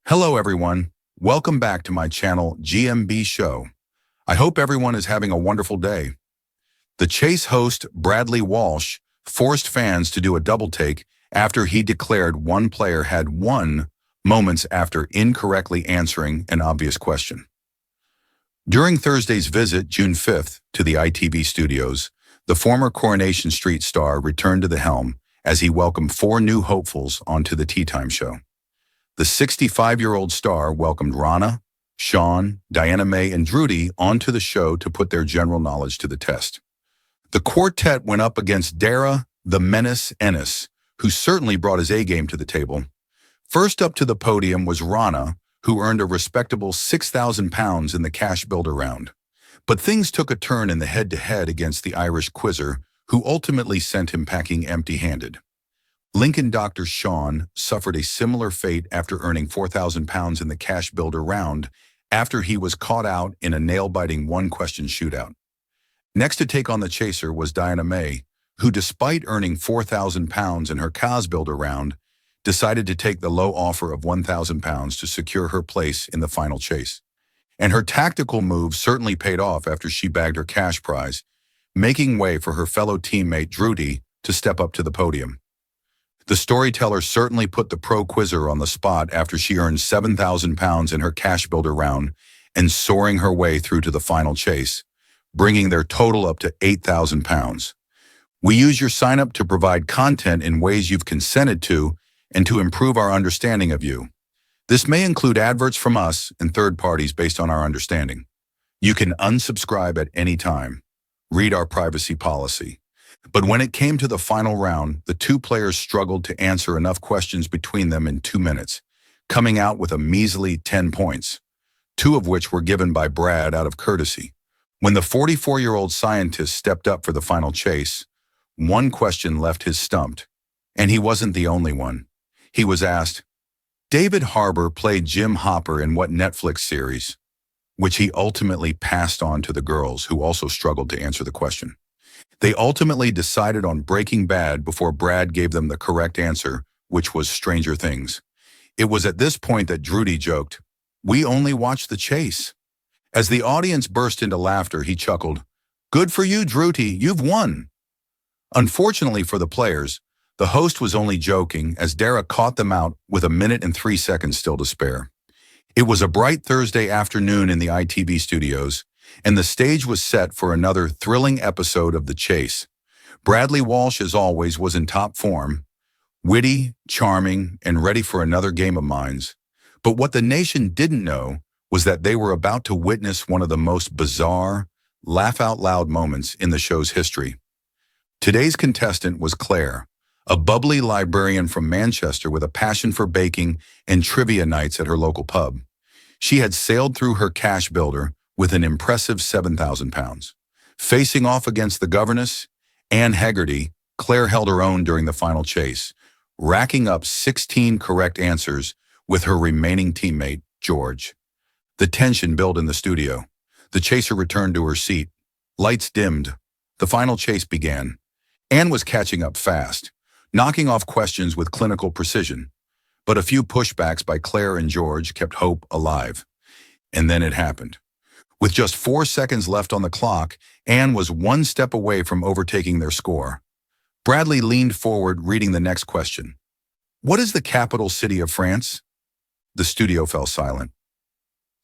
Hello everyone, welcome back to my channel GMB SHOW. I hope everyone is having a wonderful day. The Chase host Bradley Walsh forced fans to do a double take after he declared one player had won moments after incorrectly answering an obvious question. During Thursday's visit, June 5th, to the ITV studios, the former Coronation Street star returned to the helm as he welcomed four new hopefuls onto the Tea Time show. The 65-year-old star welcomed Rana, Sean, Diana Mae, and Drudy onto the show to put their general knowledge to the test. The quartet went up against Dara, the Menace Ennis, who certainly brought his A-game to the table. First up to the podium was Rana, who earned a respectable £6,000 in the cash builder round. But things took a turn in the head-to-head against the Irish quizzer, who ultimately sent him packing empty-handed. Lincoln Dr. Sean suffered a similar fate after earning £4,000 in the cash builder round after he was caught out in a nail-biting one-question shootout. Next to take on the chaser was Diana Mae, who despite earning £4,000 in her cash builder round, decided to take the low offer of £1,000 to secure her place in the final chase. And her tactical move certainly paid off after she bagged her cash prize, making way for her fellow teammate Drudy to step up to the podium. The storyteller certainly put the pro quizzer on the spot after she earned £7,000 in her cash builder round and soaring her way through to the final chase, bringing their total up to £8,000. We use your sign-up to provide content in ways you've consented to and to improve our understanding of you. This may include adverts from us and third parties based on our understanding. You can unsubscribe at any time. Read our privacy policy. But when it came to the final round, the two players struggled to answer enough questions between them in 2 minutes, coming out with a measly 10 points, 2 of which were given by Brad out of courtesy. When the 44-year-old scientist stepped up for the final chase, one question left his stumped, and he wasn't the only one. He was asked, David Harbour played Jim Hopper in what Netflix series? Which he ultimately passed on to the girls, who also struggled to answer the question. They ultimately decided on Breaking Bad before Brad gave them the correct answer, which was Stranger Things. It was at this point that Drudy joked, "We only watched the chase." As the audience burst into laughter, he chuckled, "Good for you, Drudy, you've won." Unfortunately for the players, the host was only joking as Dara caught them out with 1 minute and 3 seconds still to spare. It was a bright Thursday afternoon in the ITV studios, and the stage was set for another thrilling episode of The Chase. Bradley Walsh, as always, was in top form, witty, charming, and ready for another game of minds. But what the nation didn't know was that they were about to witness one of the most bizarre, laugh-out-loud moments in the show's history. Today's contestant was Claire, a bubbly librarian from Manchester with a passion for baking and trivia nights at her local pub. She had sailed through her cash builder with an impressive £7,000. Facing off against the governess, Anne Hegarty, Claire held her own during the final chase, racking up 16 correct answers with her remaining teammate, George. The tension built in the studio. The chaser returned to her seat. Lights dimmed. The final chase began. Anne was catching up fast, knocking off questions with clinical precision. But a few pushbacks by Claire and George kept hope alive. And then it happened. With just 4 seconds left on the clock, Anne was 1 step away from overtaking their score. Bradley leaned forward, reading the next question. "What is the capital city of France?" The studio fell silent.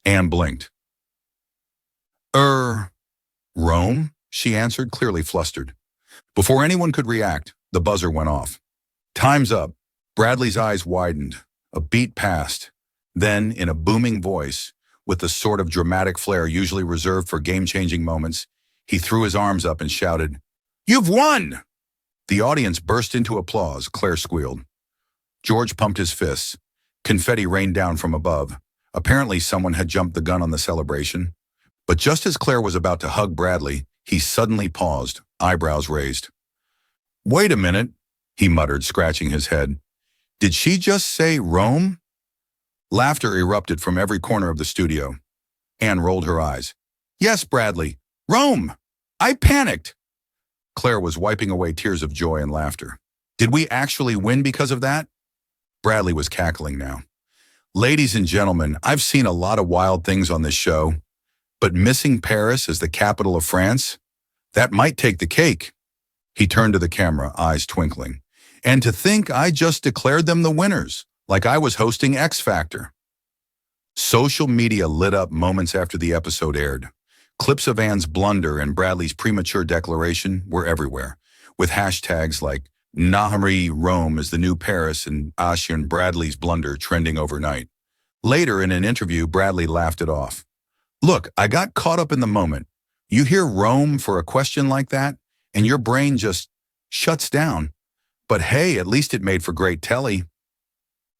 Anne blinked. Rome?" she answered, clearly flustered. Before anyone could react, the buzzer went off. "Time's up." Bradley's eyes widened. A beat passed. Then, in a booming voice, with the sort of dramatic flair usually reserved for game-changing moments, he threw his arms up and shouted, "You've won!" The audience burst into applause. Claire squealed. George pumped his fists. Confetti rained down from above. Apparently someone had jumped the gun on the celebration. But just as Claire was about to hug Bradley, he suddenly paused, eyebrows raised. "Wait a minute," he muttered, scratching his head. "Did she just say Rome?" Laughter erupted from every corner of the studio. Anne rolled her eyes. "Yes, Bradley, Rome! I panicked!" Claire was wiping away tears of joy and laughter. "Did we actually win because of that?" Bradley was cackling now. Ladies and gentlemen, I've seen a lot of wild things on this show, but missing Paris as the capital of France? That might take the cake. He turned to the camera, eyes twinkling. And to think I just declared them the winners, like I was hosting X Factor. Social media lit up moments after the episode aired. Clips of Anne's blunder and Bradley's premature declaration were everywhere, with hashtags like Nahari Rome is the new Paris and Asha and Bradley's blunder trending overnight. Later in an interview, Bradley laughed it off. Look, I got caught up in the moment. You hear Rome for a question like that, and your brain just shuts down. But hey, at least it made for great telly.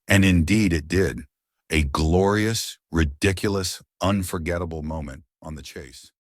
And indeed it did. A glorious, ridiculous, unforgettable moment on The Chase.